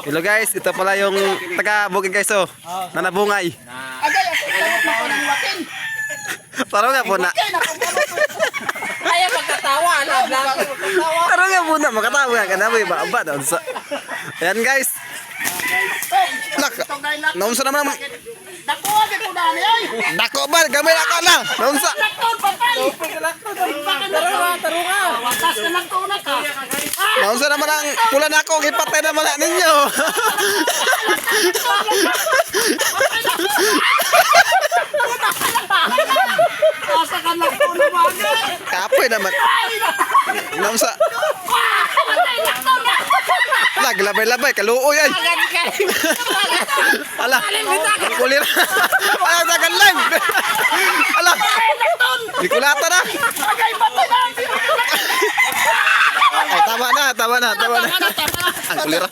Hello guys, ito pala yung taga-bukid guys oh. Nanabungay. Agay, ako ko ng wakin. Taro nga po na. Kaya magkatawa, magkatawa. Taro nga po na, makatawa ka na. Ba daw sa. Ayan guys. Lak, naunsa naman. Dako agad ko na ay. Dako ba, gamay ako na. Naunsa. Lakton, patay. Taro ka. Watas ka lang to na ka. Naunsa naman ang pula na ako, ipatay naman na ninyo. Asa ka lang to na bagay. Kapoy naman. Naunsa. Lag, labay-labay, kaluoy ay. Ala, ang kulir. Ala, tagal lang. Ala, di kulata na. Agay, patay na. Ay, tama na. Ang kulir.